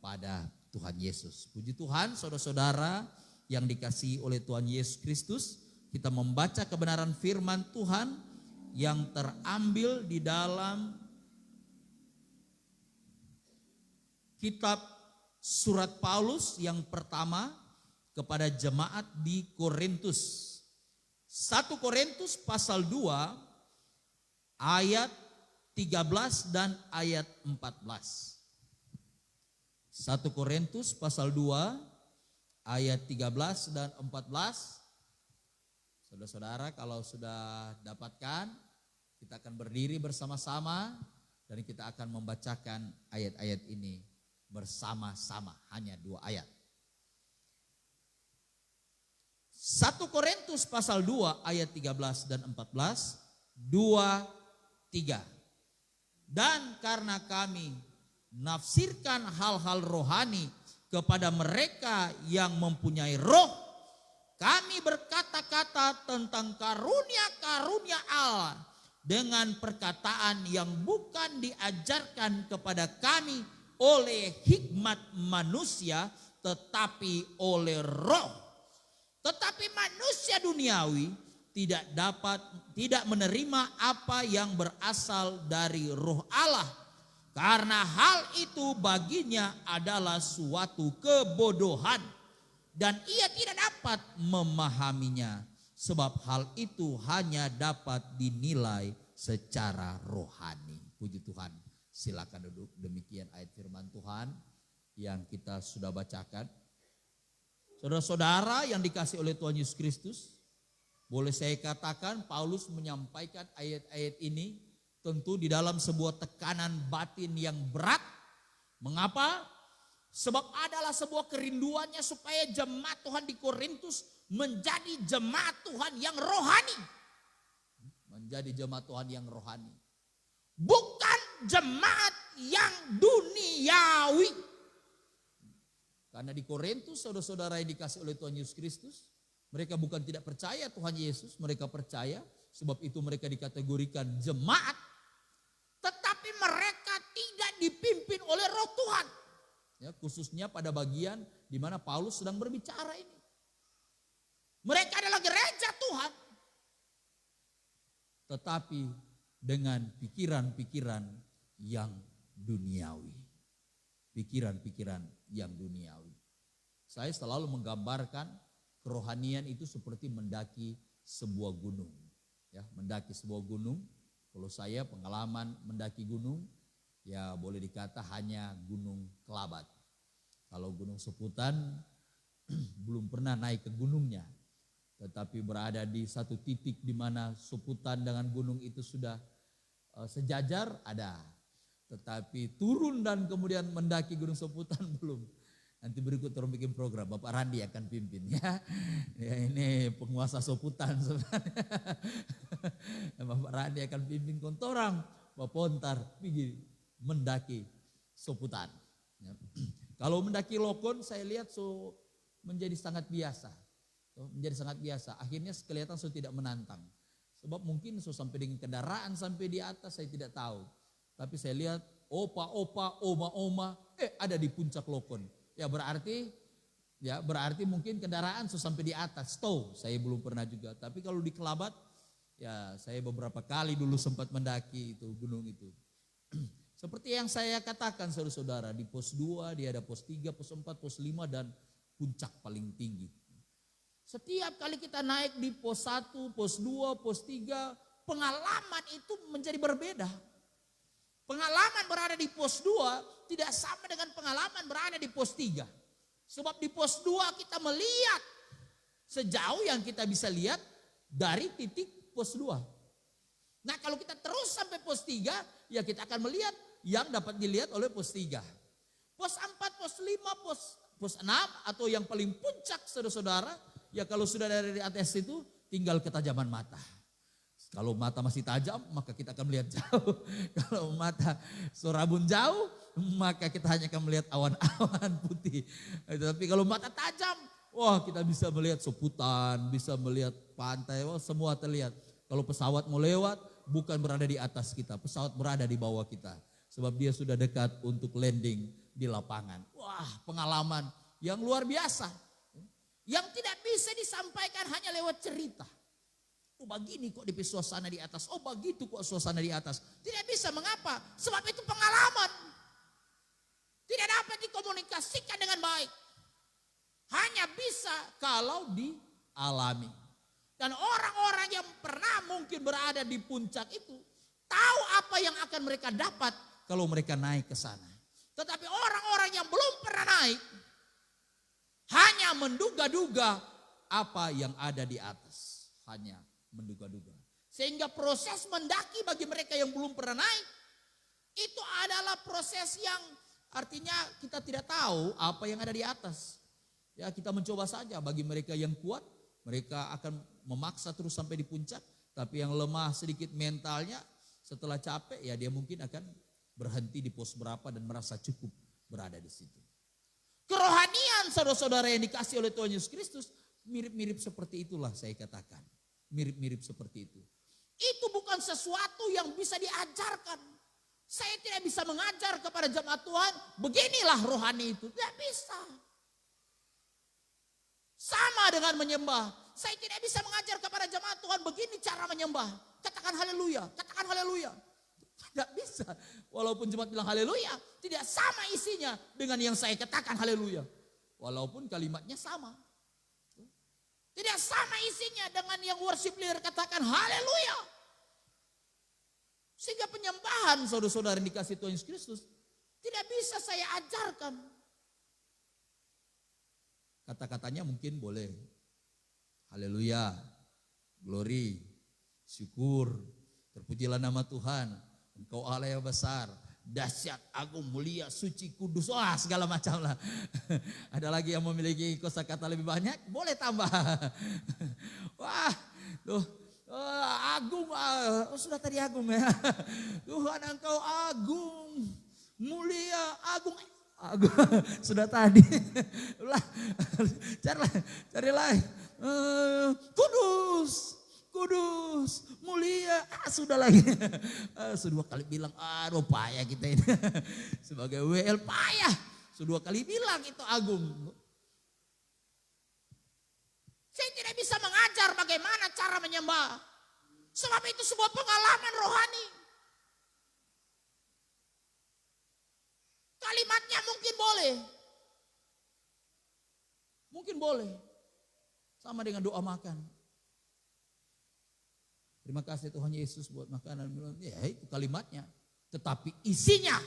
kepada Tuhan Yesus. Puji Tuhan, saudara-saudara yang dikasihi oleh Tuhan Yesus Kristus, kita membaca kebenaran firman Tuhan yang terambil di dalam kitab surat Paulus yang pertama kepada jemaat di Korintus. 1 Korintus pasal 2 ayat 13 dan ayat 14. 1 Korintus pasal 2 ayat 13 dan 14. Saudara-saudara kalau sudah dapatkan, kita akan berdiri bersama-sama dan kita akan membacakan ayat-ayat ini bersama-sama, hanya 2 ayat. 1 Korintus pasal 2 ayat 13 dan 14, 2, 3. Dan karena kami nafsirkan hal-hal rohani kepada mereka yang mempunyai roh, kami berkata-kata tentang karunia-karunia Allah dengan perkataan yang bukan diajarkan kepada kami oleh hikmat manusia, tetapi oleh roh. Tetapi manusia duniawi tidak menerima apa yang berasal dari roh Allah, karena hal itu baginya adalah suatu kebodohan dan ia tidak dapat memahaminya, sebab hal itu hanya dapat dinilai secara rohani. Puji Tuhan, silakan duduk. Demikian ayat firman Tuhan yang kita sudah bacakan. Saudara-saudara yang dikasihi oleh Tuhan Yesus Kristus, boleh saya katakan Paulus menyampaikan ayat-ayat ini tentu di dalam sebuah tekanan batin yang berat. Mengapa? Sebab adalah sebuah kerinduannya supaya jemaat Tuhan di Korintus menjadi jemaat Tuhan yang rohani. Menjadi jemaat Tuhan yang rohani. Bukan jemaat yang duniawi. Karena di Korintus saudara-saudara yang dikasih oleh Tuhan Yesus Kristus, mereka bukan tidak percaya Tuhan Yesus, mereka percaya, sebab itu mereka dikategorikan jemaat, tetapi mereka tidak dipimpin oleh roh Tuhan. Ya, khususnya pada bagian di mana Paulus sedang berbicara ini. Mereka adalah gereja Tuhan, tetapi dengan pikiran-pikiran yang duniawi. Pikiran-pikiran yang duniawi. Saya selalu menggambarkan kerohanian itu seperti mendaki sebuah gunung. Ya, mendaki sebuah gunung. Kalau saya pengalaman mendaki gunung, ya boleh dikata hanya Gunung Kelabat. Kalau Gunung Seputan belum pernah naik ke gunungnya, tetapi berada di satu titik di mana Seputan dengan gunung itu sudah sejajar, ada. Tetapi turun dan kemudian mendaki Gunung Seputan belum. Nanti berikut orang bikin program, Bapak Randi akan pimpin ya. Ya ini penguasa Seputan sebenarnya. Bapak Randi akan pimpin kontorang, Bapak Pontar pergi mendaki Seputan. Ya. Kalau mendaki Lokon saya lihat menjadi sangat biasa. Menjadi sangat biasa. Akhirnya kelihatan tidak menantang. Sebab mungkin sampai dengan kendaraan sampai di atas saya tidak tahu. Tapi saya lihat opa-opa, oma-oma, ada di puncak Lokon. Ya berarti mungkin kendaraan sampai di atas. Saya belum pernah juga. Tapi kalau di Kelabat, ya saya beberapa kali dulu sempat mendaki itu gunung itu. Seperti yang saya katakan saudara-saudara, di pos 2, dia ada pos 3, pos 4, pos 5 dan puncak paling tinggi. Setiap kali kita naik di pos 1, pos 2, pos 3, pengalaman itu menjadi berbeda. Pengalaman berada di pos 2 tidak sama dengan pengalaman berada di pos 3. Sebab di pos 2 kita melihat sejauh yang kita bisa lihat dari titik pos 2. Nah kalau kita terus sampai pos 3, ya kita akan melihat yang dapat dilihat oleh pos 3. Pos 4, pos 5, pos 6 atau yang paling puncak saudara-saudara, ya kalau sudah dari atas itu tinggal ketajaman mata. Kalau mata masih tajam, maka kita akan melihat jauh. Kalau mata sorabun jauh, maka kita hanya akan melihat awan-awan putih. Tapi kalau mata tajam, wah kita bisa melihat Seputan, bisa melihat pantai, wah semua terlihat. Kalau pesawat mau lewat, bukan berada di atas kita, pesawat berada di bawah kita. Sebab dia sudah dekat untuk landing di lapangan. Wah Wah, pengalaman yang luar biasa. Yang tidak bisa disampaikan hanya lewat cerita. Oh begini kok di suasana di atas. Oh begitu kok suasana di atas. Tidak bisa, mengapa? Sebab itu pengalaman. Tidak dapat dikomunikasikan dengan baik. Hanya bisa kalau dialami. Dan orang-orang yang pernah mungkin berada di puncak itu tahu apa yang akan mereka dapat kalau mereka naik ke sana. Tetapi orang-orang yang belum pernah naik hanya menduga-duga apa yang ada di atas. Hanya menduga-duga. Sehingga proses mendaki bagi mereka yang belum pernah naik itu adalah proses yang artinya kita tidak tahu apa yang ada di atas. Ya kita mencoba saja. Bagi mereka yang kuat, mereka akan memaksa terus sampai di puncak. Tapi yang lemah sedikit mentalnya, setelah capek ya dia mungkin akan berhenti di pos berapa dan merasa cukup berada di situ. Kerohanian saudara-saudara yang dikasih oleh Tuhan Yesus Kristus mirip-mirip seperti itulah saya katakan. Mirip-mirip seperti itu. Itu bukan sesuatu yang bisa diajarkan. Saya tidak bisa mengajar kepada jemaat Tuhan, beginilah rohani itu. Tidak bisa. Sama dengan menyembah. Saya tidak bisa mengajar kepada jemaat Tuhan, begini cara menyembah. Katakan haleluya, katakan haleluya. Tidak bisa. Walaupun jemaat bilang haleluya, tidak sama isinya dengan yang saya katakan haleluya. Walaupun kalimatnya sama. Tidak sama isinya dengan yang worship leader katakan haleluya. Sehingga penyembahan saudara-saudara yang dikasih Tuhan Yesus Kristus tidak bisa saya ajarkan. Kata-katanya mungkin boleh. Haleluya, glory, syukur, terpujilah nama Tuhan. Engkau Allah yang besar, dahsyat, agung, mulia, suci, kudus, wah segala macam lah. Ada lagi yang memiliki kosakata lebih banyak, boleh tambah. Wah, tuh agung, sudah tadi agung ya. Tuhan engkau agung, mulia, agung. Sudah tadi. Carilah. Kudus, mulia, sudah lagi. Sudah 2 kali bilang, aduh payah kita ini. Sebagai WL payah. Sudah 2 kali bilang itu agung. Saya tidak bisa mengajar bagaimana cara menyembah. Sebab itu sebuah pengalaman rohani. Kalimatnya mungkin boleh. Sama dengan doa makan. Terima kasih Tuhan Yesus buat makanan minuman. Ya itu kalimatnya. Tetapi isinya.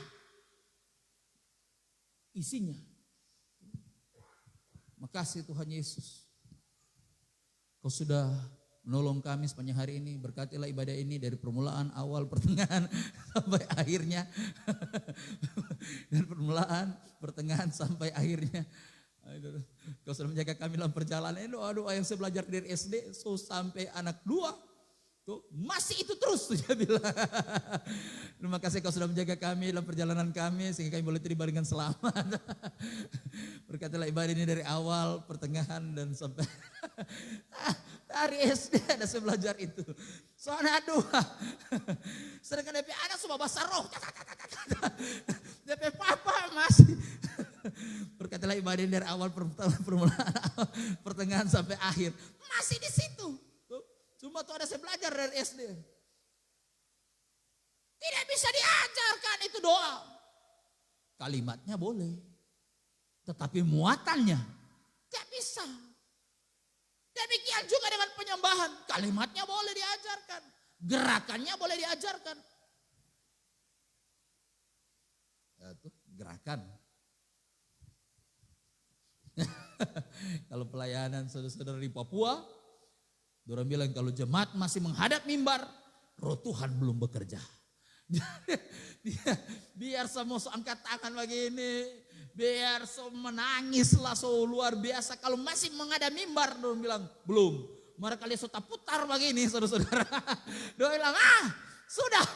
Makasih Tuhan Yesus. Kau sudah menolong kami sepanjang hari ini. Berkatilah ibadah ini dari permulaan, awal, pertengahan sampai akhirnya. Dari permulaan, pertengahan sampai akhirnya. Kau sudah menjaga kami dalam perjalanan. Doa-doa yang saya belajar dari SD sampai anak 2. Tuh, masih itu terus dia bilang. Terima kasih kau sudah menjaga kami dalam perjalanan kami sehingga kami boleh tiba dengan selamat. Berkatilah ibadah ini dari awal, pertengahan dan sampai dari SD ada saya belajar itu. Soalnya doa. Sedangkan DP anak semua bahasa roh. DP papa masih. Berkatilah ibadah ini dari awal, permulaan, pertengahan sampai akhir. Masih di situ. Cuma tuh ada saya belajar dari SD. Tidak bisa diajarkan itu doa. Kalimatnya boleh. Tetapi muatannya tidak bisa. Demikian juga dengan penyembahan. Kalimatnya boleh diajarkan. Gerakannya boleh diajarkan. Ya tuh gerakan. Kalau pelayanan saudara-saudara di Papua, orang bilang kalau jemaat masih menghadap mimbar, roh Tuhan belum bekerja. Biar semua angkat tangan begini, biar semua menangis lah luar biasa. Kalau masih menghadap mimbar, orang bilang belum. Mari kalian sudah putar begini saudara-saudara. Dia bilang sudah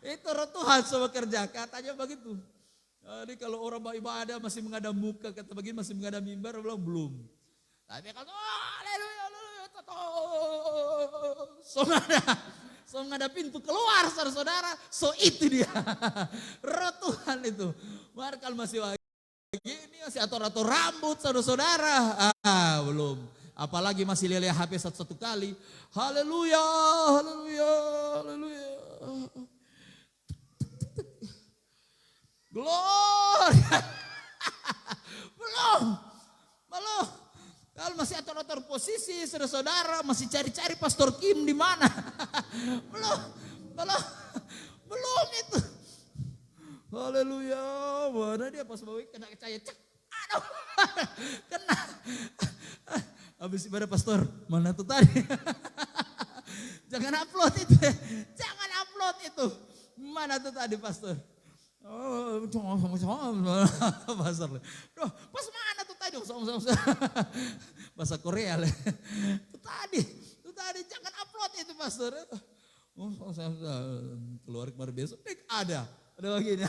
itu roh Tuhan sudah bekerja. Katanya begitu. Jadi kalau orang beribadah masih menghadap muka, kata begini masih menghadap mimbar, bilang belum. Tapi kalau haleluya. So ada pintu keluar saudara-saudara. So itu dia. Roh Tuhan itu. Mari kalau masih Begini masih atur-atur rambut saudara-saudara. Belum. Apalagi masih lele HP satu kali. Haleluya, haleluya, haleluya. Gloria. Belum. Kalau masih atur-atur posisi saudara-saudara, masih cari-cari Pastor Kim di mana. Belum itu. Haleluya, mana dia pas bawa kena cahaya, cek, aduh, kena. Habis ibadah pastor, mana tuh tadi? Jangan upload itu, Mana tuh tadi pastor? Oh, pastor. Duh, pas mana tuh tadi? Bahasa Korea lah. Itu tadi, jangan upload itu pastor. Oh, saya keluar kemarin besok, ada begini.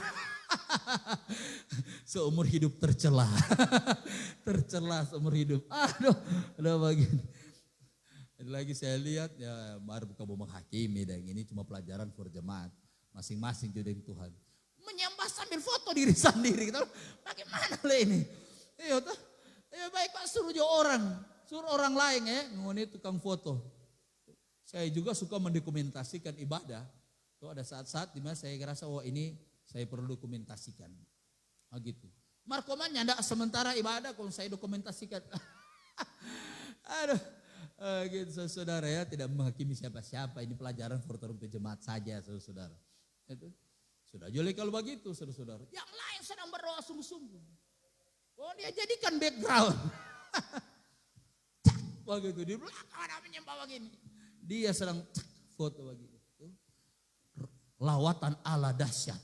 Seumur hidup tercela seumur hidup. Aduh, ada begini. Lagi saya lihat ya, baru bukan mau menghakimi dan ini cuma pelajaran for jemaat. Masing-masing jodohin Tuhan. Menyembah sambil foto diri sendiri. Bagaimana lah ini? Baik Pak, suruh orang lain ya, ngomongin tukang foto. Saya juga suka mendokumentasikan ibadah. Tuh ada saat-saat dimana saya ngerasa ini saya perlu dokumentasikan. Gitu. Markomannya enggak sementara ibadah kalau saya dokumentasikan. Aduh, gitu saudara ya, tidak menghakimi siapa-siapa. Ini pelajaran for jemaat saja saudara. Itu sudah jolly kalau begitu saudara. Yang lain sedang berdoa sungguh-sungguh. Oh dia jadikan background. Begitu di belakang ada menyembah begini. Dia sedang foto begitu. Lawatan ala dahsyat.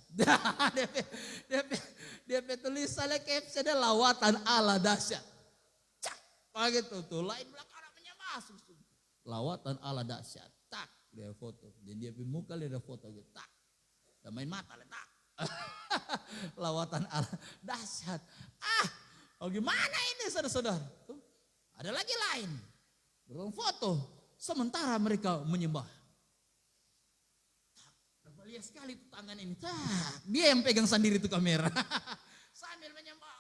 Dia tulisannya captionnya lawatan ala dahsyat. Cak, begitu tuh. Lain belakang ada menyembah. Lawatan ala dahsyat. Tak, dia foto. Dan dia muka dia ada foto gitu. Tak. Dan main mata tak. Lawatan ala dahsyat. Gimana ini saudara-saudara? Ada lagi lain. Belum foto. Sementara mereka menyembah. Lihat sekali tuh tangan ini. Dia yang pegang sendiri tuh kamera. Sambil menyembah.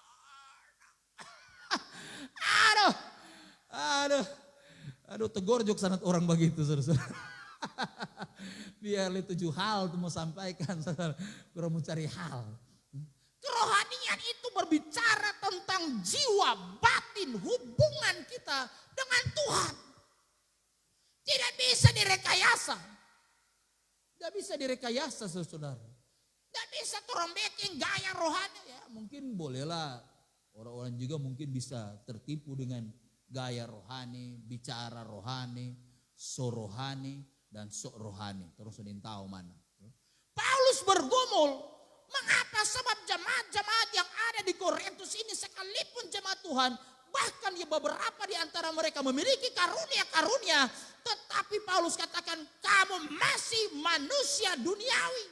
Aduh, tegorjok sangat orang begitu saudara. Biar 7 hal tuh mau sampaikan saudara. Kurang mau cari hal. Kerohanian itu berbicara tentang jiwa, batin, hubungan kita dengan Tuhan. Tidak bisa direkayasa. Tidak bisa direkayasa saudara. Tidak bisa orang bikin gaya rohani. Ya, mungkin bolehlah. Orang-orang juga mungkin bisa tertipu dengan gaya rohani, bicara rohani, so rohani, dan sok rohani. Terus sudah tahu mana. Paulus bergumul. Mengapa? Sebab jemaat-jemaat yang ada di Korintus ini sekalipun jemaat Tuhan, bahkan ya beberapa di antara mereka memiliki karunia-karunia, tetapi Paulus katakan kamu masih manusia duniawi.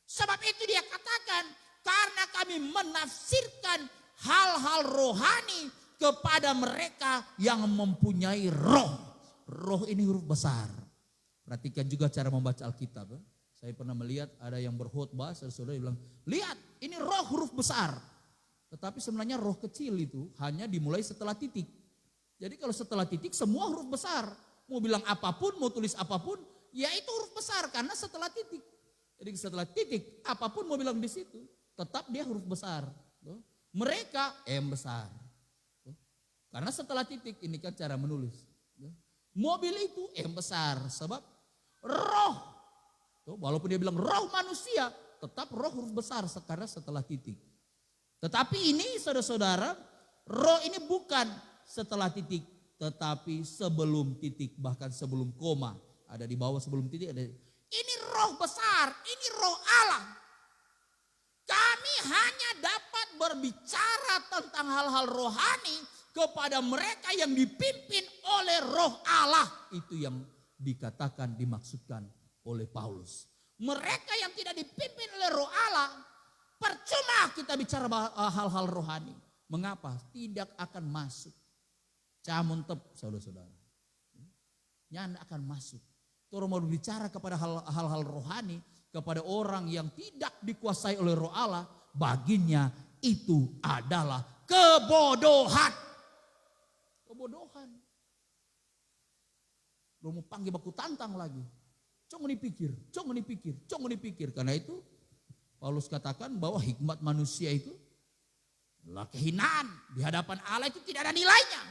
Sebab itu dia katakan karena kami menafsirkan hal-hal rohani kepada mereka yang mempunyai roh. Roh ini huruf besar. Perhatikan juga cara membaca Alkitab. Saya pernah melihat ada yang berkhotbah, saudara bilang, lihat ini roh huruf besar. Tetapi sebenarnya roh kecil itu hanya dimulai setelah titik. Jadi kalau setelah titik semua huruf besar. Mau bilang apapun, mau tulis apapun, ya itu huruf besar karena setelah titik. Jadi setelah titik, apapun mau bilang di situ, tetap dia huruf besar. Mereka M besar. Karena setelah titik, ini kan cara menulis. Mobil itu M besar, sebab roh. Walaupun dia bilang roh manusia, tetap roh huruf besar karena setelah titik. Tetapi ini saudara-saudara, roh ini bukan setelah titik, tetapi sebelum titik, bahkan sebelum koma. Ada di bawah sebelum titik, ada. Ini roh besar, ini roh Allah. Kami hanya dapat berbicara tentang hal-hal rohani kepada mereka yang dipimpin oleh roh Allah. Itu yang dikatakan, dimaksudkan oleh Paulus. Mereka yang tidak dipimpin oleh roh Allah, percuma kita bicara hal-hal rohani. Mengapa? Tidak akan masuk. Camuntep saudara-saudara. Nyanda akan masuk. Orang mau bicara kepada hal-hal rohani, kepada orang yang tidak dikuasai oleh roh Allah, baginya itu adalah kebodohan. Kebodohan. Lu mau panggil baku tantang lagi. Jangan dipikir. Karena itu Paulus katakan bahwa hikmat manusia itu adalah kehinaan. Di hadapan Allah itu tidak ada nilainya.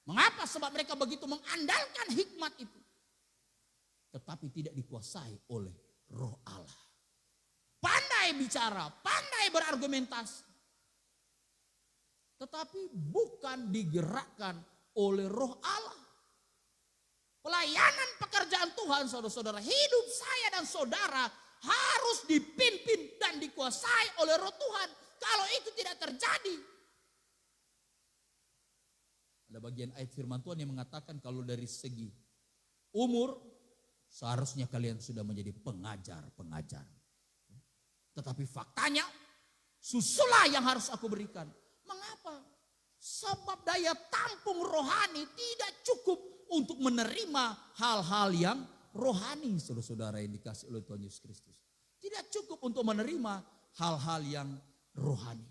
Mengapa? Sebab mereka begitu mengandalkan hikmat itu. Tetapi tidak dikuasai oleh Roh Allah. Pandai bicara, pandai berargumentasi. Tetapi bukan digerakkan oleh Roh Allah. Pelayanan pekerjaan Tuhan, saudara-saudara, hidup saya dan saudara harus dipimpin dan dikuasai oleh Roh Tuhan. Kalau itu tidak terjadi. Ada bagian ayat firman Tuhan yang mengatakan kalau dari segi umur seharusnya kalian sudah menjadi pengajar-pengajar. Tetapi faktanya susulah yang harus aku berikan. Mengapa? Sebab daya tampung rohani tidak cukup untuk menerima hal-hal yang rohani, saudara-saudara yang dikasih oleh Tuhan Yesus Kristus. Tidak cukup untuk menerima hal-hal yang rohani.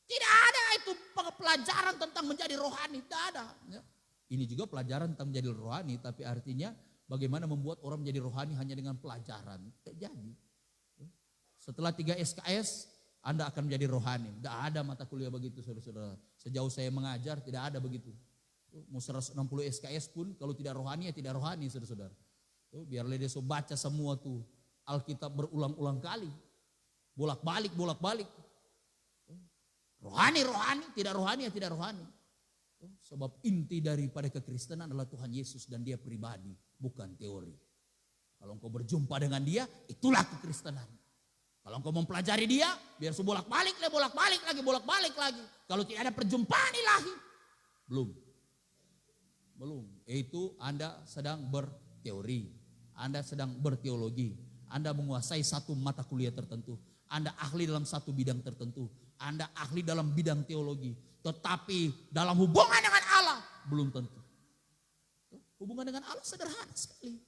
Tidak ada itu pelajaran tentang menjadi rohani, tidak ada. Ini juga pelajaran tentang menjadi rohani, tapi artinya bagaimana membuat orang menjadi rohani hanya dengan pelajaran. Tidak jadi. Setelah 3 SKS, Anda akan menjadi rohani. Tidak ada mata kuliah begitu, saudara-saudara. Sejauh saya mengajar, tidak ada begitu. Mau 160 SKS pun, kalau tidak rohani, ya tidak rohani, saudara-saudara. Biarlah dia baca semua tuh Alkitab berulang-ulang kali. Bolak-balik. Rohani, tidak rohani, ya tidak rohani. Sebab inti daripada kekristenan adalah Tuhan Yesus dan dia pribadi, bukan teori. Kalau engkau berjumpa dengan dia, itulah kekristenan. Kalau engkau mempelajari dia, biar bolak-balik lagi. Kalau tidak ada perjumpaan ilahi, belum. Itu Anda sedang berteori, Anda sedang berteologi, Anda menguasai satu mata kuliah tertentu, Anda ahli dalam satu bidang tertentu, Anda ahli dalam bidang teologi. Tetapi dalam hubungan dengan Allah, belum tentu. Hubungan dengan Allah sederhana sekali.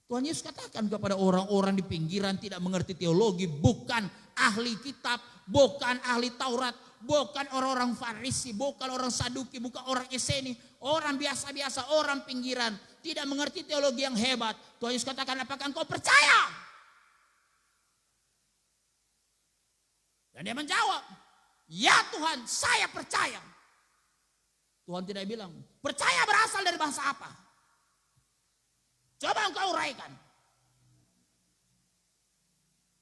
Tuhan Yesus katakan kepada orang-orang di pinggiran tidak mengerti teologi, bukan ahli kitab, bukan ahli Taurat, bukan orang-orang Farisi, bukan orang Saduki, bukan orang Eseni, orang biasa-biasa, orang pinggiran, tidak mengerti teologi yang hebat. Tuhan Yesus katakan, apakah engkau percaya? Dan dia menjawab, ya Tuhan, saya percaya. Tuhan tidak bilang, percaya berasal dari bahasa apa? Coba engkau uraikan.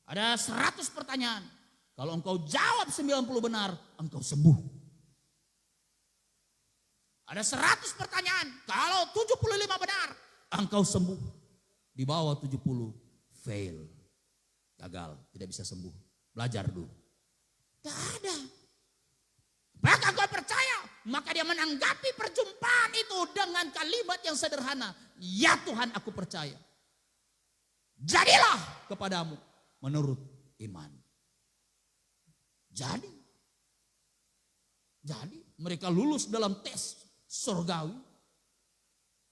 Ada 100 pertanyaan. Kalau engkau jawab 90 benar, engkau sembuh. Ada 100 pertanyaan. Kalau 75 benar, engkau sembuh. Di bawah 70, fail. Gagal, tidak bisa sembuh. Belajar dulu. Tidak ada. Maka engkau percaya, maka dia menanggapi perjumpaan itu dengan kalimat yang sederhana. Ya Tuhan, aku percaya. Jadilah kepadamu menurut iman. Jadi mereka lulus dalam tes surgawi.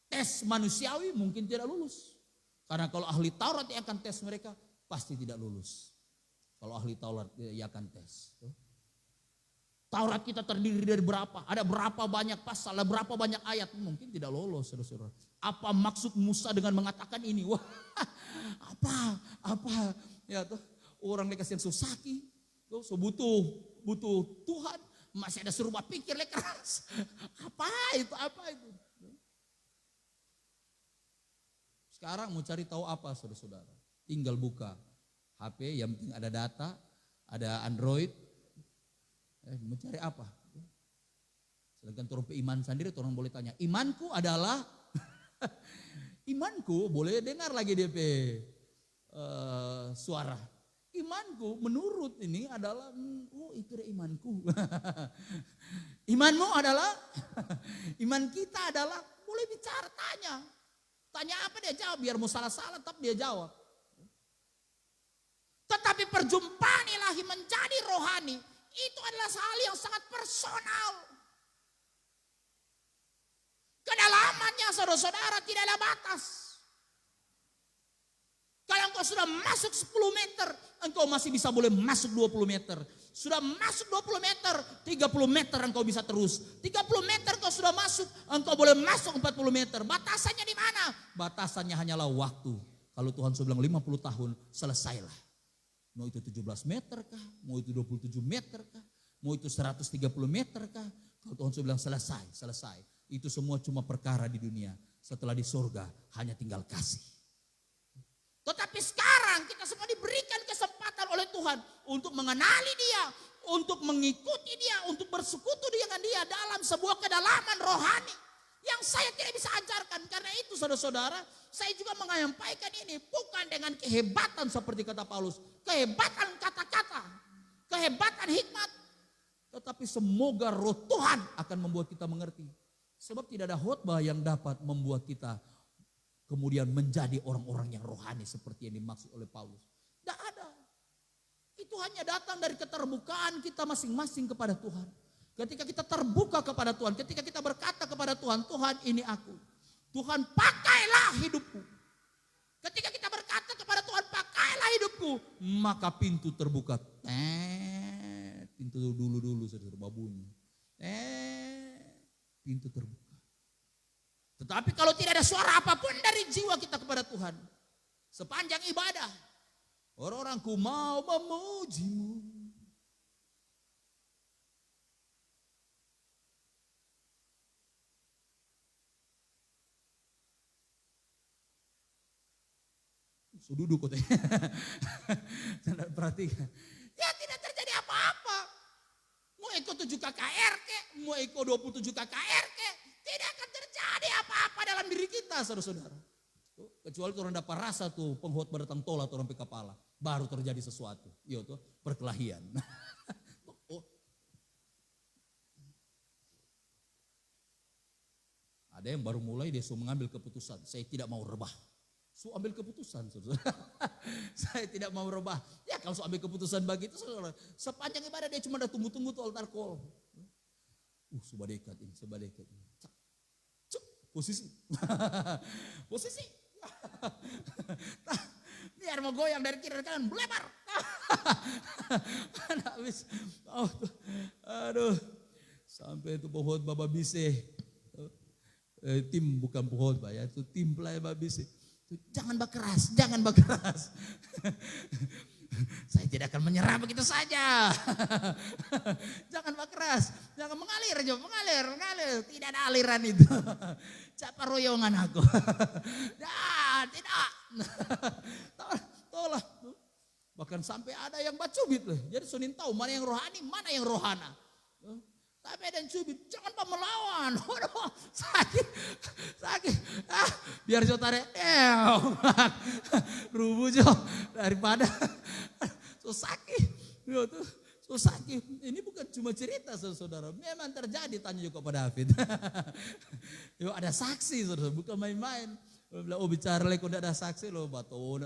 Tes manusiawi mungkin tidak lulus. Karena kalau ahli Taurat yang akan tes mereka, pasti tidak lulus. Kalau ahli Taurat yang akan tes. Taurat kita terdiri dari berapa? Ada berapa banyak pasal, ada berapa banyak ayat? Mungkin tidak lolos, saudara-saudara. Apa maksud Musa dengan mengatakan ini? Wah, apa? Ya tuh, orang dikasih susaki, tuh so butuh Tuhan, masih ada suruh pikir keras. Apa itu? Sekarang mau cari tahu apa, saudara-saudara? Tinggal buka HP, yang penting ada data, ada Android. Mau cari apa? Sedangkan turun iman sendiri, orang boleh tanya, imanku adalah, imanku boleh dengar lagi DP suara. Imanku menurut ini adalah, itu imanku. Imanmu adalah, iman kita adalah, boleh bicara, tanya. Tanya apa dia jawab, biar mau salah-salah tetap dia jawab. Tetapi perjumpaan ilahi menjadi rohani, itu adalah hal yang sangat personal. Kedalamannya saudara-saudara tidak ada batas. Kalau engkau sudah masuk 10 meter, engkau masih bisa boleh masuk 20 meter. Sudah masuk 20 meter, 30 meter engkau bisa terus. 30 meter engkau sudah masuk, engkau boleh masuk 40 meter. Batasannya di mana? Batasannya hanyalah waktu. Kalau Tuhan sudah bilang 50 tahun, selesailah. Mau itu 17 meter kah? Mau itu 27 meter kah? Mau itu 130 meter kah? Kalau Tuhan sudah bilang selesai. Itu semua cuma perkara di dunia. Setelah di surga hanya tinggal kasih. Tetapi sekarang kita semua diberikan kesempatan oleh Tuhan untuk mengenali Dia, untuk mengikuti Dia, untuk bersekutu dengan Dia dalam sebuah kedalaman rohani yang saya tidak bisa ajarkan. Karena itu saudara-saudara, saya juga menyampaikan ini bukan dengan kehebatan seperti kata Paulus, kehebatan kata-kata, kehebatan hikmat, tetapi semoga roh Tuhan akan membuat kita mengerti. Sebab tidak ada khotbah yang dapat membuat kita kemudian menjadi orang-orang yang rohani seperti yang dimaksud oleh Paulus. Tidak ada. Itu hanya datang dari keterbukaan kita masing-masing kepada Tuhan. Ketika kita terbuka kepada Tuhan, ketika kita berkata kepada Tuhan, Tuhan ini aku. Tuhan pakailah hidupku. Ketika kita berkata kepada Tuhan, pakailah hidupku. Maka pintu terbuka. Pintu dulu saudara bunyi. Pintu terbuka. Tetapi kalau tidak ada suara apapun dari jiwa kita kepada Tuhan, sepanjang ibadah, orang-orangku mau memujimu. Sudah duduk kok. Perhatikan. Ya tidak terjadi apa-apa. Mau ikut 7 KKR ke, mau ikut 27 KKR ke, tidak akan terjadi apa-apa dalam diri kita saudara-saudara. Kecuali orang dapat rasa tuh pengkhotbah datang tolak orang pe kepala. Baru terjadi sesuatu. Iya tuh perkelahian. Ada yang baru mulai dia sudah mengambil keputusan. Saya tidak mau rebah. Sudah ambil keputusan saudara. Saya tidak mau rebah. Ya kalau sudah ambil keputusan begitu saudara. Sepanjang ibadah dia cuma ada tunggu-tunggu tuh altar call. Sudah dekat ini. Cuk, posisi. Posisi. Biar mau goyang dari kiri dan kanan, melebar. Habis. Aduh. Sampai itu pohon Baba Bise. Tim bukan pohon Pak ya, itu tim pelayan Baba Bise. Jangan berkeras. Saya tidak akan menyerah begitu saja. Jangan berkeras, jangan mengalir. Tidak ada aliran itu. Capa royongan aku. Ya, tidak. Tolong. Bahkan sampai ada yang bacubit loh. Jadi Sunin tahu mana yang rohani, mana yang rohana. Tapi ada yang cubit, jangan melawan. Waduh, sakit. Biar jo tarik, rubuh jo daripada so sakit. So sakit. Ini bukan cuma cerita saudara, memang terjadi. Tanya juga kepada David. Ada saksi saudara, bukan main-main. Bicara lagi kalau ada saksi loh, batu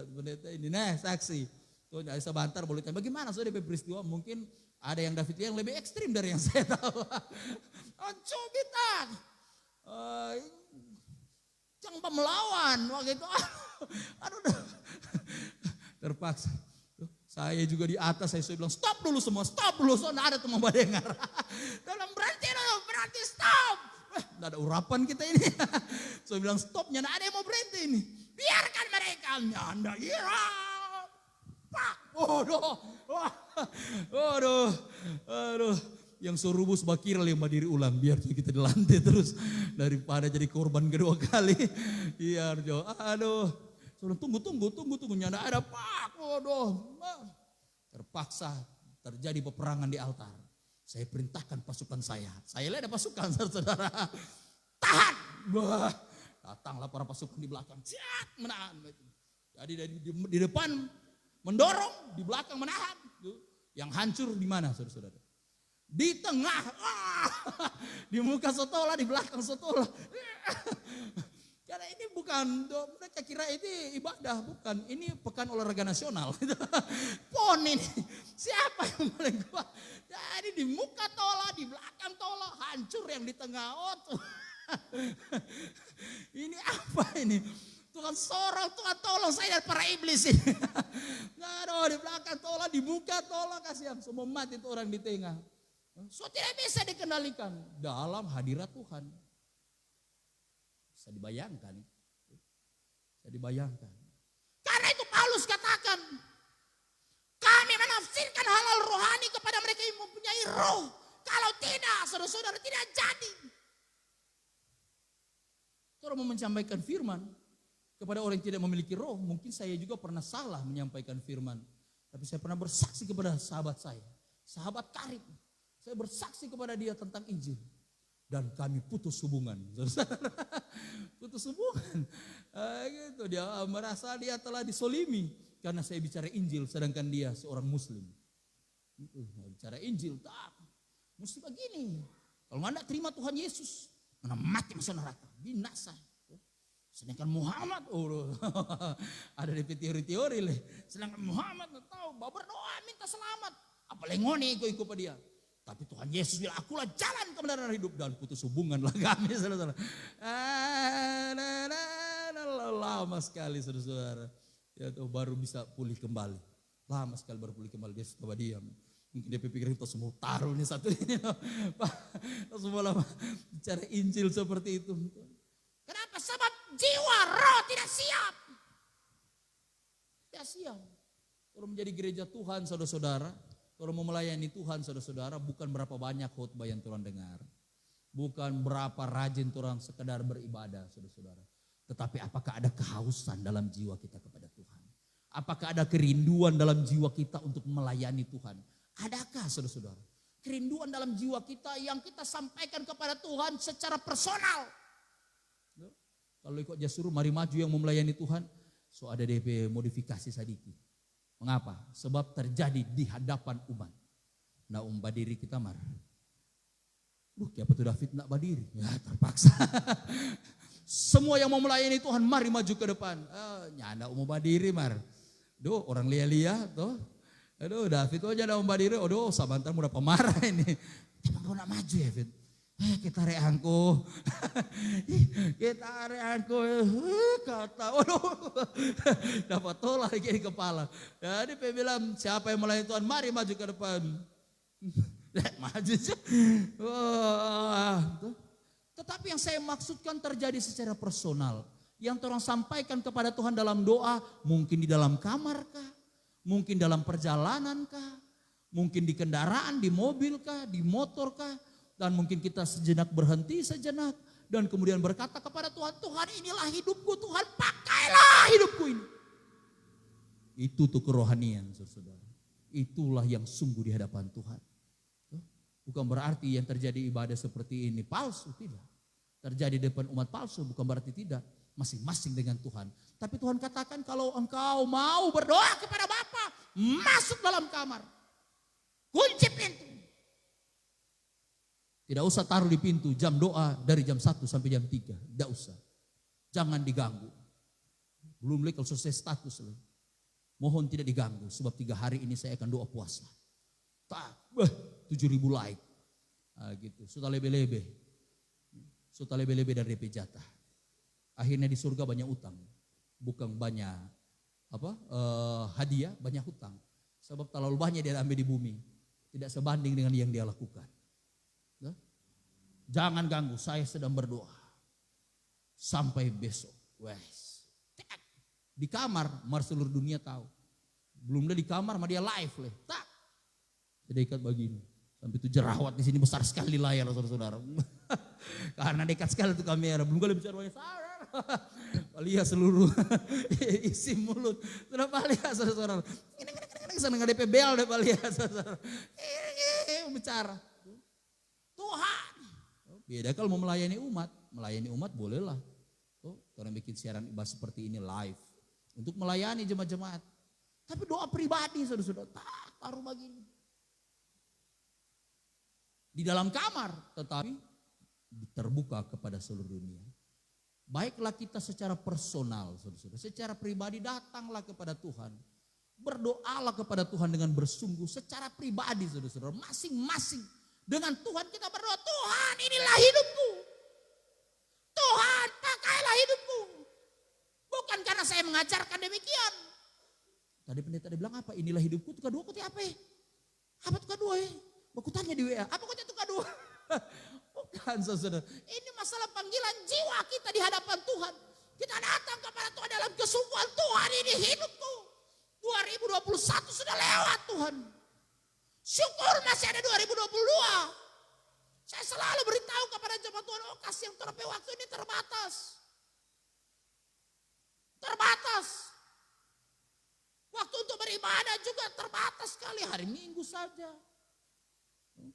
ini saksi. Tuh sebentar boleh tanya, bagaimana saudara peristiwa mungkin. Ada yang David yang lebih ekstrim dari yang saya tahu. Cubitan. Jangan melawan. Waktu itu. Aduh. Terpaksa. Saya juga di atas. Saya bilang stop dulu semua. Stop dulu. Soalnya ada teman dengar. Dalam berhenti stop. Tidak ada urapan kita ini. Saya bilang stopnya. Tidak ada yang mau berhenti ini. Biarkan mereka. Anda ira. Pak. Aduh. Yang surubus bakir lima diri ulang. Biar kita dilantai terus. Daripada jadi korban kedua kali. Biar jo. Aduh. Tunggu. Nyanda ada pak. Terpaksa terjadi peperangan di altar. Saya perintahkan pasukan saya. Saya lihat ada pasukan saudara. Tahan. Datanglah para pasukan di belakang. Siap menahan. Jadi di depan mendorong, di belakang menahan. Yang hancur di mana saudara-saudara? Di tengah. Di muka Sotola, di belakang Sotola. Karena ini bukan, mereka kira ini ibadah, bukan. Ini pekan olahraga nasional. Pon ini, siapa yang paling kuat? Jadi di muka Tola, di belakang Tola, hancur yang di tengah. Ini apa ini? Tuhan sorong, Tuhan tolong saya dari para iblis ini. Nggak ada di belakang tolong, di muka tolong, kasihan. Semua mati itu orang di tengah. So tidak bisa dikendalikan dalam hadirat Tuhan. Bisa dibayangkan. Bisa dibayangkan. Karena itu Paulus katakan, kami menafsirkan halal rohani kepada mereka yang mempunyai roh. Kalau tidak, saudara-saudara tidak jadi. Saudara mau menyampaikan firman kepada orang yang tidak memiliki roh. Mungkin saya juga pernah salah menyampaikan firman. Tapi saya pernah bersaksi kepada sahabat saya. Sahabat karib. Saya bersaksi kepada dia tentang Injil. Dan kami putus hubungan. Putus hubungan. Gitu. Dia merasa dia telah disolimi. Karena saya bicara Injil sedangkan dia seorang muslim. Gitu. Bicara Injil. Tak. Mesti begini. Kalau anda terima Tuhan Yesus. Anda mati masuk neraka. Binasa. Sedangkan Muhammad, ada di teori-teori lah. Sedangkan Muhammad tahu bahwa berdoa minta selamat. Apalagi ngoni ikut pada dia. Tapi Tuhan Yesus bilang, akulah jalan kebenaran hidup. Dan putus hubungan lah kami, saudara-saudara. Lama sekali, saudara-saudara. Ya, baru bisa pulih kembali. Lama sekali baru pulih kembali. Dia suka diam. Mungkin dia pikir itu semua taruh nih satu ini. Semua lama bicara Injil seperti itu. Kenapa? Sebab jiwa roh tidak siap. Tidak siap. Kalau menjadi gereja Tuhan, saudara-saudara. Kalau mau melayani Tuhan, saudara-saudara, bukan berapa banyak khotbah yang Tuhan dengar. Bukan berapa rajin Tuhan sekedar beribadah, saudara-saudara. Tetapi apakah ada kehausan dalam jiwa kita kepada Tuhan? Apakah ada kerinduan dalam jiwa kita untuk melayani Tuhan? Adakah, saudara-saudara? Kerinduan dalam jiwa kita yang kita sampaikan kepada Tuhan secara personal. Kalau ikut suruh mari maju yang mau melayani Tuhan, so ada DP modifikasi sedikit. Mengapa? Sebab terjadi di hadapan umat. Nah badiri kita mar. Siapa tuh David nak badiri? Ya terpaksa. Semua yang mau melayani Tuhan mari maju ke depan. Nyanda mau badiri mar. Duh orang lia-lia tuh. Aduh David tuh aja ada mau badiri. Aduh sabantar mudah pemarah ini. Emang kau nak maju ya David? Kita reangku. Kita reangku. Kata, waduh. Dapat tolak lagi di kepala. Jadi dia bilang, siapa yang melayani Tuhan, mari maju ke depan. Maju sih. Tetapi yang saya maksudkan terjadi secara personal. Yang orang sampaikan kepada Tuhan dalam doa, mungkin di dalam kamar kah? Mungkin dalam perjalanan kah? Mungkin di kendaraan, di mobil kah? Di motor kah? Dan mungkin kita sejenak berhenti sejenak. Dan kemudian berkata kepada Tuhan, Tuhan inilah hidupku, Tuhan pakailah hidupku ini. Itu tuh kerohanian saudara. Itulah yang sungguh di hadapan Tuhan. Bukan berarti yang terjadi ibadah seperti ini palsu, tidak. Terjadi di depan umat palsu bukan berarti tidak. Masing-masing dengan Tuhan. Tapi Tuhan katakan kalau engkau mau berdoa kepada Bapa, masuk dalam kamar. Kunci pintu. Tidak usah taruh di pintu jam doa dari jam 1 sampai jam 3. Tidak usah. Jangan diganggu. Belum lagi kalau selesai status. Mohon tidak diganggu. Sebab 3 hari ini saya akan doa puasa. 7.000 like. Gitu. Sudah lebe-lebe. Sudah lebe-lebe dan DP jatah. Akhirnya di surga banyak utang. Bukan banyak hadiah, banyak hutang. Sebab terlalu banyak dia ambil di bumi. Tidak sebanding dengan yang dia lakukan. Jangan ganggu, saya sedang berdoa. Sampai besok. Wes. Di kamar, seluruh dunia tahu. Belum dia di kamar, dia live. Tak. Jadi ikat begini. Sampai itu jerawat di sini besar sekali layar, saudara-saudara. Karena dekat sekali itu kamera. Belum kali bicara banyak saudara. Lihat seluruh isi mulut. Sudah lihat saudara-saudara. Ini sana nggak DP bel, lihat saudara. Bicara. Tuhan. Beda kalau mau melayani umat bolehlah. Orang bikin siaran ibadah seperti ini live. Untuk melayani jemaat-jemaat. Tapi doa pribadi saudara-saudara, taruh begini. Di dalam kamar, tetapi terbuka kepada seluruh dunia. Baiklah kita secara personal saudara-saudara, secara pribadi datanglah kepada Tuhan. Berdoalah kepada Tuhan dengan bersungguh secara pribadi saudara-saudara, masing-masing. Dengan Tuhan kita berdoa, Tuhan inilah hidupku. Tuhan pakailah hidupku. Bukan karena saya mengajarkan demikian. Tadi pendeta dia bilang apa? Inilah hidupku, tukar dua kote apa ya? Apa tukar dua ya? Aku tanya di WA, apa kote tukar dua? Bukan saudara. Ini masalah panggilan jiwa kita di hadapan Tuhan. Kita datang kepada Tuhan dalam kesungguhan. Tuhan, ini hidupku. 2021 sudah lewat Tuhan. Syukur masih ada 2022. Saya selalu beritahu kepada jemaat Tuhan, oh kasih yang terlebih waktu ini terbatas. Terbatas. Waktu untuk beribadah juga terbatas sekali, hari Minggu saja.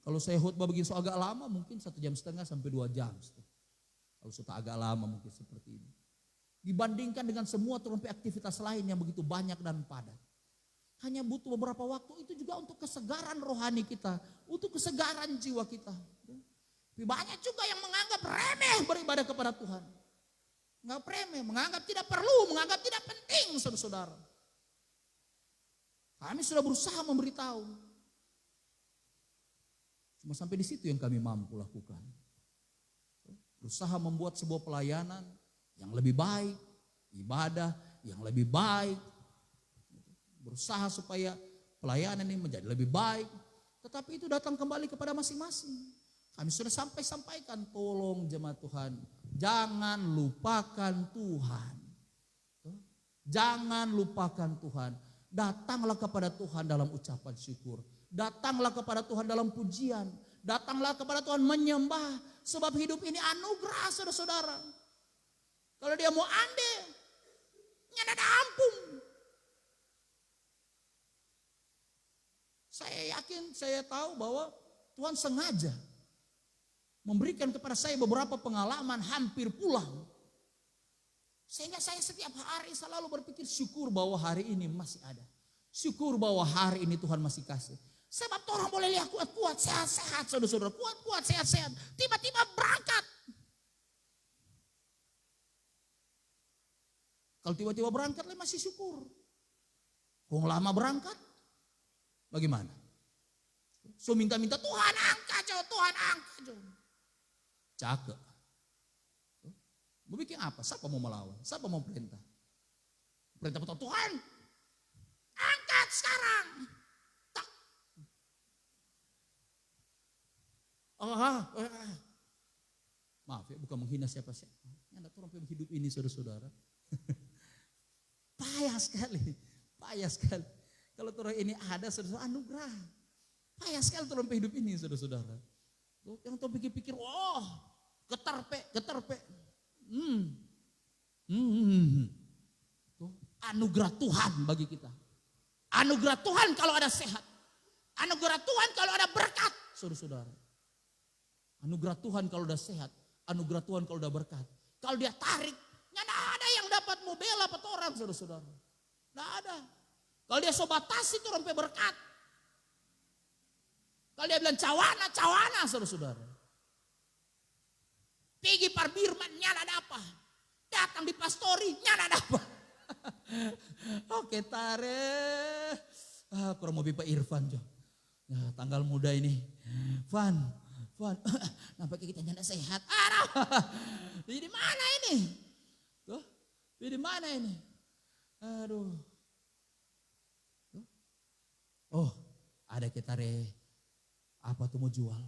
Kalau saya khutbah begitu agak lama mungkin 1,5 jam sampai 2 jam. Kalau sudah agak lama mungkin seperti ini. Dibandingkan dengan semua terumpi aktivitas lain yang begitu banyak dan padat. Hanya butuh beberapa waktu itu juga untuk kesegaran rohani kita. Untuk kesegaran jiwa kita. Tapi banyak juga yang menganggap remeh beribadah kepada Tuhan. Menganggap remeh, menganggap tidak perlu, menganggap tidak penting saudara-saudara. Kami sudah berusaha memberitahu. Cuma sampai di situ yang kami mampu lakukan. Berusaha membuat sebuah pelayanan yang lebih baik, ibadah yang lebih baik. Berusaha supaya pelayanan ini menjadi lebih baik. Tetapi itu datang kembali kepada masing-masing. Kami sudah sampaikan, tolong jemaat Tuhan, jangan lupakan Tuhan. Jangan lupakan Tuhan. Datanglah kepada Tuhan dalam ucapan syukur. Datanglah kepada Tuhan dalam pujian. Datanglah kepada Tuhan menyembah. Sebab hidup ini anugerah saudara-saudara. Kalau dia mau ambil, nyana ada ampun. Saya yakin, saya tahu bahwa Tuhan sengaja memberikan kepada saya beberapa pengalaman hampir pulang. Sehingga saya setiap hari selalu berpikir syukur bahwa hari ini masih ada. Syukur bahwa hari ini Tuhan masih kasih. Sebab orang boleh lihat kuat-kuat, sehat-sehat saudara-saudara. Kuat-kuat, sehat-sehat. Tiba-tiba berangkat. Kalau tiba-tiba berangkat masih syukur. Kalau lama berangkat, bagaimana? So minta-minta Tuhan angkat jauh, Tuhan angkat jauh. Cakep. Mau bikin apa? Siapa mau melawan? Siapa mau perintah? Perintah betul Tuhan. Angkat sekarang. Tak. Maaf ya, bukan menghina siapa-siapa. Yang ada orang hidup ini saudara-saudara. Payah sekali. Payah sekali. Kalau orang ini ada saudara-saudara anugerah. Payah sekali orang hidup ini saudara-saudara. Yang tuh pikir-pikir, wah getar-pe. Anugerah Tuhan bagi kita. Anugerah Tuhan kalau ada sehat. Anugerah Tuhan kalau ada berkat. Saudara-saudara. Anugerah Tuhan kalau udah sehat. Anugerah Tuhan kalau udah berkat. Kalau dia tarik, nggak ada yang dapat mau bela orang saudara-saudara. Nggak ada. Kalau dia sobatasi itu sampai berkat. Kalau dia bilang cawana saudara-saudara. Pergi parbirman, nyala ada apa? Datang di pastori, nyala ada apa? Oke tare. Kurang mau Pak Irfan jo. Ya, tanggal muda ini. Van. Nampaknya kita nyala sehat. Di mana ini? Tuh, di mana ini? Aduh. Oh, ada kita apa tuh mau jual?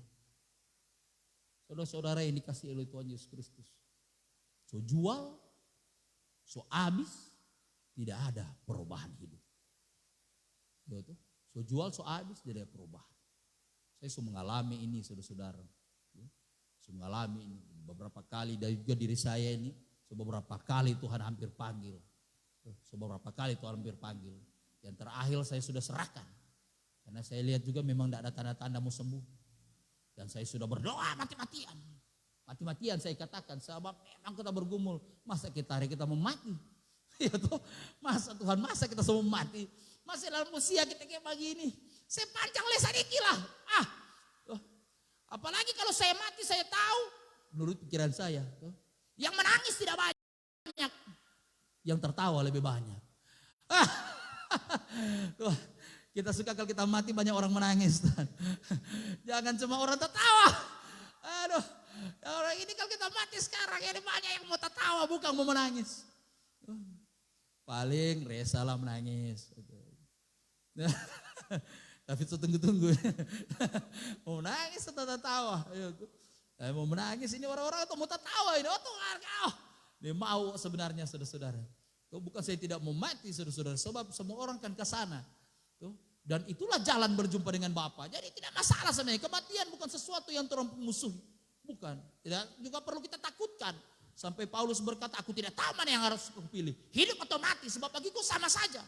Saudara-saudara yang dikasih oleh Tuhan Yesus Kristus. So jual, so habis, tidak ada perubahan hidup. So jual, so habis, tidak ada perubahan. Saya so mengalami ini saudara-saudara. So mengalami ini beberapa kali dan juga diri saya ini. So beberapa kali Tuhan hampir panggil. So beberapa kali Tuhan hampir panggil. Yang terakhir saya sudah serahkan. Karena saya lihat juga memang tidak ada tanda-tanda mau sembuh. Dan saya sudah berdoa mati-matian. Mati-matian saya katakan, sebab memang kita bergumul. Masa kita mau mati? Ya toh, masa Tuhan, masa kita semua mati? Masa dalam usia kita kayak begini? Saya panjang lesan ikilah. Apalagi kalau saya mati, saya tahu. Menurut pikiran saya. Yang menangis tidak banyak. Yang tertawa lebih banyak. Kita suka kalau kita mati banyak orang menangis. Jangan cuma orang tertawa. Aduh, orang ini kalau kita mati sekarang ini banyak yang mau tertawa bukan mau menangis. Paling Resa lah menangis. David tunggu-tunggu. Mau menangis atau tertawa? Mau menangis ini orang-orang atau mau tertawa ini? Oh Tuhan kau. Dia mau sebenarnya saudara-saudara. Bukan saya tidak mau mati saudara-saudara. Sebab semua orang kan ke sana. Dan itulah jalan berjumpa dengan Bapa. Jadi tidak masalah sebenarnya. Kematian bukan sesuatu yang orang musuhi. Bukan. Tidak juga perlu kita takutkan. Sampai Paulus berkata, aku tidak tahu mana yang harus aku pilih. Hidup atau mati, sebab bagiku sama saja.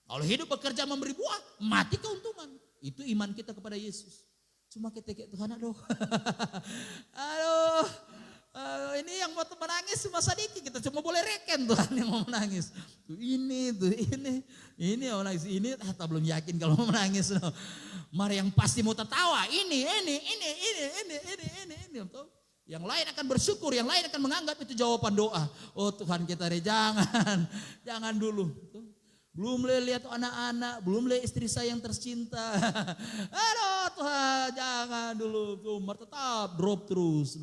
Kalau hidup bekerja memberi buah, mati keuntungan. Itu iman kita kepada Yesus. Cuma kita kayak Tuhan, aduh. Ini yang mau menangis cuma sedikit. Kita cuma boleh reken Tuhan yang mau menangis. Ini yang mau menangis. Ini tak belum yakin kalau mau menangis. No. Mari yang pasti mau tertawa. Ini. Yang lain akan bersyukur, yang lain akan menganggap itu jawaban doa. Oh Tuhan kita jangan dulu. Belum lihat anak-anak, belum lihat istri saya yang tercinta. Aduh Tuhan jangan dulu. Tetap drop terus.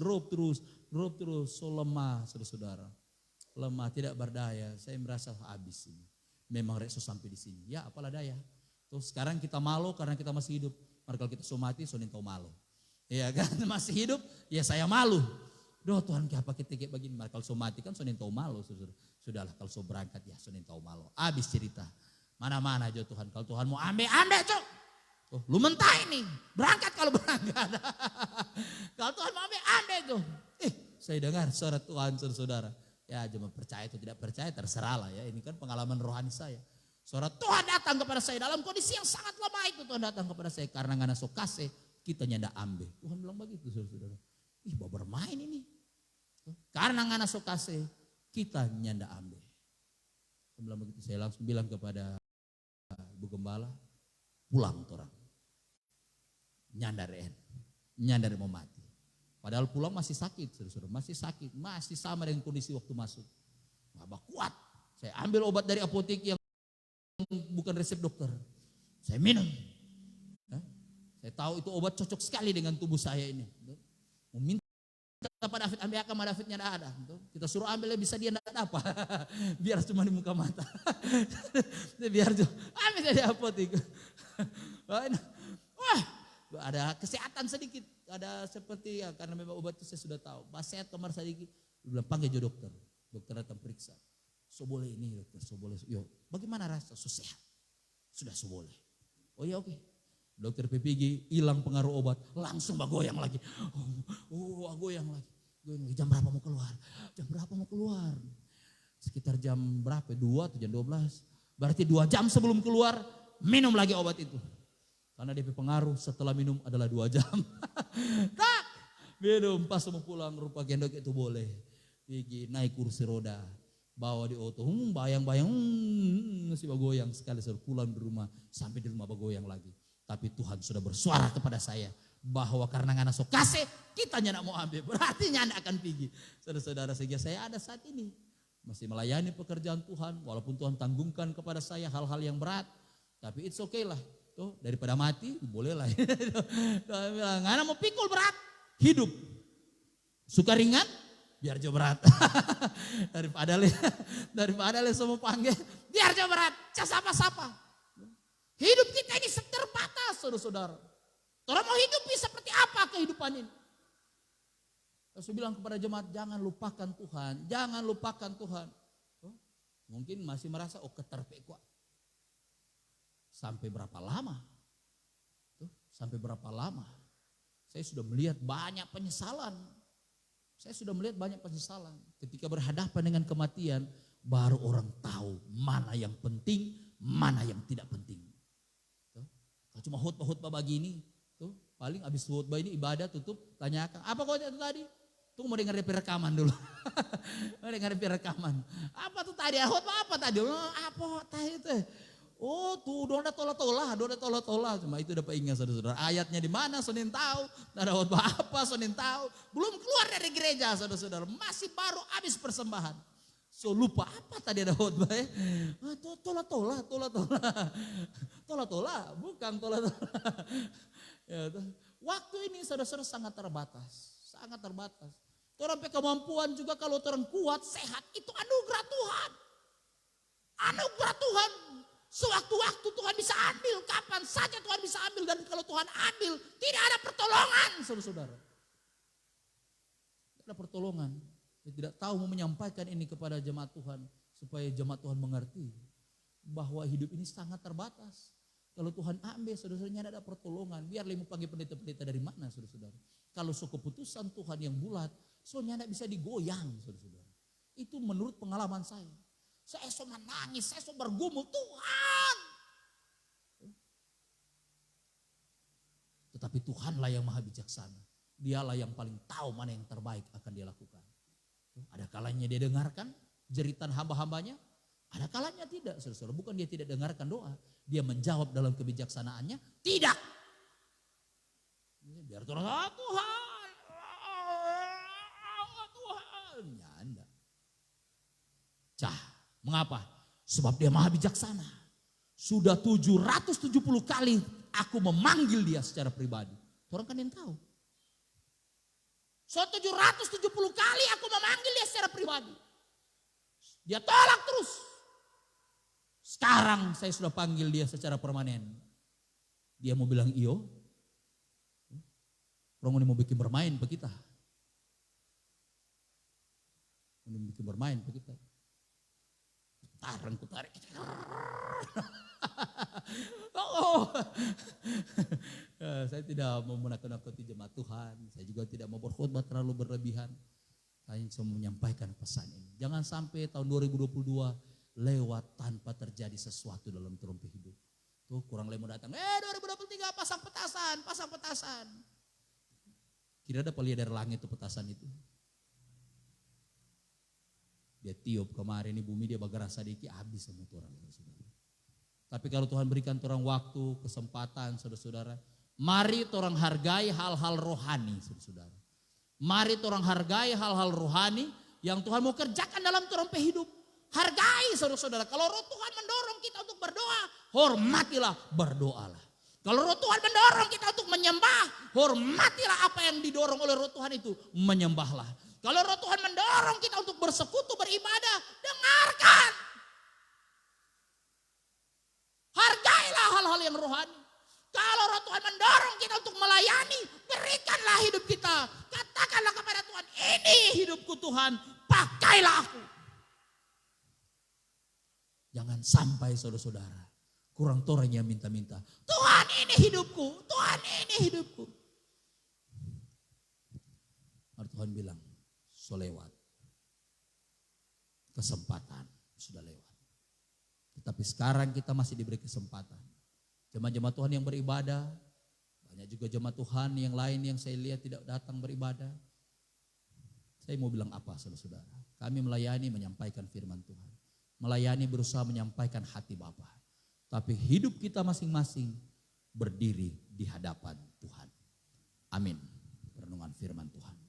So lemah saudara-saudara. Lemah, tidak berdaya. Saya merasa habis ini. Memang rekso sampai di sini. Ya apalah daya. Terus sekarang kita malu karena kita masih hidup. Maka kalau kita mati, sonin tahu malu. Ya kan masih hidup, ya saya malu. Doh Tuhan apa kita kayak begini. Kalau so mati kan sonin tahu malu. Sudahlah kalau so berangkat ya sonin tahu malu. Habis cerita. Mana-mana aja Tuhan. Kalau Tuhan mau ambil cok. Oh, lu mentah ini. Berangkat kalau berangkat. Kalau Tuhan mau ambil tuh. Saya dengar suara Tuhan saudara. Ya cuma percaya atau tidak percaya terserah lah ya. Ini kan pengalaman rohani saya. Suara Tuhan datang kepada saya dalam kondisi yang sangat lemah itu. Tuhan datang kepada saya karena ngana so kasih. Kita nyanda ambil. Tuhan bilang begitu saudara. Bawa bermain ini. Karena ngana so kasih, kita nyanda ambil. Tuhan bilang begitu. Saya langsung bilang kepada Bu Gembala, pulang orang. Nyandar mau mati. Padahal pulang masih sakit saudara. Masih sakit. Masih sama dengan kondisi waktu masuk. Nggak kuat. Saya ambil obat dari apotek yang bukan resep dokter. Saya minum. Saya tahu itu obat cocok sekali dengan tubuh saya ini. Mau minta Pak David ambil sama Davidnya tidak ada. Kita suruh ambilnya bisa dia tidak dapat. Biar cuma di muka mata. Biar ambil dari apotek. Wah, ada kesehatan sedikit. Ada seperti ya karena memang obat itu saya sudah tahu. Sehat kamar sedikit. Dia bilang panggil jo dokter. Dokter datang periksa. So boleh ini dokter, so boleh. Yo, bagaimana rasa? So sehat. Sudah so boleh. Oh ya oke. Dokter PPG hilang pengaruh obat, langsung goyang lagi. Goyang lagi. Jam berapa mau keluar? Sekitar jam berapa? 2 atau jam 12. Berarti 2 jam sebelum keluar, minum lagi obat itu. Karena DP pengaruh setelah minum adalah 2 jam. Tak, minum pas mau pulang rupa gendok itu boleh. Pergi naik kursi roda, bawa di auto, bayang-bayang, masih goyang sekali suruh pulang di rumah, sampai di rumah goyang lagi. Tapi Tuhan sudah bersuara kepada saya bahwa karena ngana so kasih kita nyana mau ambil. Berarti nyana akan pergi. Saudara-saudara sehingga saya ada saat ini. Masih melayani pekerjaan Tuhan. Walaupun Tuhan tanggungkan kepada saya hal-hal yang berat. Tapi it's okay lah. Tuh, daripada mati boleh lah. Tuhan bilang ngana mau pikul berat. Hidup. Suka ringan biar jauh berat. daripada le semua panggil biar jauh berat. Cas apa-apa. Hidup kita ini terbatas saudara-saudara. Orang mau hidup seperti apa kehidupan ini? Saya bilang kepada jemaat jangan lupakan Tuhan. Jangan lupakan Tuhan. Mungkin masih merasa keterpe kuat. Sampai berapa lama? Sampai berapa lama? Saya sudah melihat banyak penyesalan. Ketika berhadapan dengan kematian baru orang tahu mana yang penting, mana yang tidak penting. Cuma khutbah begini, tuh paling habis khutbah ini ibadah tutup, tanyakan apa kau tadi? Tuh mau dengar rekaman dulu. Mau dengar rekaman. Apa tuh tadi? Khutbah apa tadi? Apa tadi itu? Oh tuh doa tola. Cuma itu dapat ingat saudara-saudara. Ayatnya di mana? Sonin tahu. Ada khutbah apa? Sonin tahu. Belum keluar dari gereja saudara-saudara. Masih baru habis persembahan. So lupa apa tadi ada khotbah ya? Tola. Bukan tola. Ya, waktu ini saudara-saudara sangat terbatas. Orang kemampuan juga kalau orang kuat, sehat itu anugerah Tuhan. Anugerah Tuhan. Sewaktu-waktu Tuhan bisa ambil. Kapan saja Tuhan bisa ambil. Dan kalau Tuhan ambil, tidak ada pertolongan, saudara-saudara. Tidak ada pertolongan. Saya tidak tahu mau menyampaikan ini kepada jemaat Tuhan. Supaya jemaat Tuhan mengerti. Bahwa hidup ini sangat terbatas. Kalau Tuhan ambil, saudara-saudara, ada pertolongan. Biarlah mau panggil pendeta-pendeta dari mana, saudara-saudara. Kalau keputusan Tuhan yang bulat, soalnya tidak bisa digoyang, saudara-saudara. Itu menurut pengalaman saya. Saya so menangis, saya so bergumul, Tuhan. Tetapi Tuhanlah yang maha bijaksana. Dialah yang paling tahu mana yang terbaik akan dia lakukan. Ada kalanya dia dengarkan jeritan hamba-hambanya. Ada kalanya tidak, saudara-saudara. Bukan dia tidak dengarkan doa. Dia menjawab dalam kebijaksanaannya, tidak. Biar Tuhan, Tuhan. Ya anda. Mengapa? Sebab dia maha bijaksana. Sudah 770 kali aku memanggil dia secara pribadi. Orang kan yang tahu. So 770 kali aku memanggil dia secara pribadi. Dia tolak terus. Sekarang saya sudah panggil dia secara permanen. Dia mau bilang iyo. Orang ini mau bikin bermain pe kita. Ini bikin bermain pe kita. Tarik. Oh. Saya tidak mau menakut-nakuti jemaat Tuhan. Saya juga tidak mau berkhotbah terlalu berlebihan. Saya cuma menyampaikan pesan ini. Jangan sampai tahun 2022 lewat tanpa terjadi sesuatu dalam terumpi hidup. Tuh kurang lebih mau datang. 2023 pasang petasan. Kira ada lihat dari langit itu petasan itu. Dia tiup kemarin ini bumi dia bagarasa dikit habis sama orang saudara. Tapi kalau Tuhan berikan orang waktu, kesempatan saudara-saudara. Mari orang hargai hal-hal rohani saudara-saudara. Mari orang hargai hal-hal rohani yang Tuhan mau kerjakan dalam orang hidup. Hargai saudara-saudara. Kalau roh Tuhan mendorong kita untuk berdoa, hormatilah, berdoalah. Kalau roh Tuhan mendorong kita untuk menyembah, hormatilah apa yang didorong oleh roh Tuhan itu, menyembahlah. Kalau roh Tuhan mendorong kita untuk bersekutu, beribadah, dengarkan. Hargailah hal-hal yang rohani. Kalau roh Tuhan mendorong kita untuk melayani, berikanlah hidup kita. Katakanlah kepada Tuhan, ini hidupku Tuhan, pakailah aku. Jangan sampai saudara-saudara, kurang toreng yang minta-minta. Tuhan ini hidupku, Tuhan ini hidupku. Tuhan bilang, so lewat. Kesempatan sudah lewat. Tetapi sekarang kita masih diberi kesempatan. Jemaat-jemaat Tuhan yang beribadah, banyak juga jemaat Tuhan yang lain yang saya lihat tidak datang beribadah. Saya mau bilang apa saudara-saudara? Kami melayani menyampaikan firman Tuhan. Melayani berusaha menyampaikan hati Bapa. Tapi hidup kita masing-masing berdiri di hadapan Tuhan. Amin. Renungan firman Tuhan.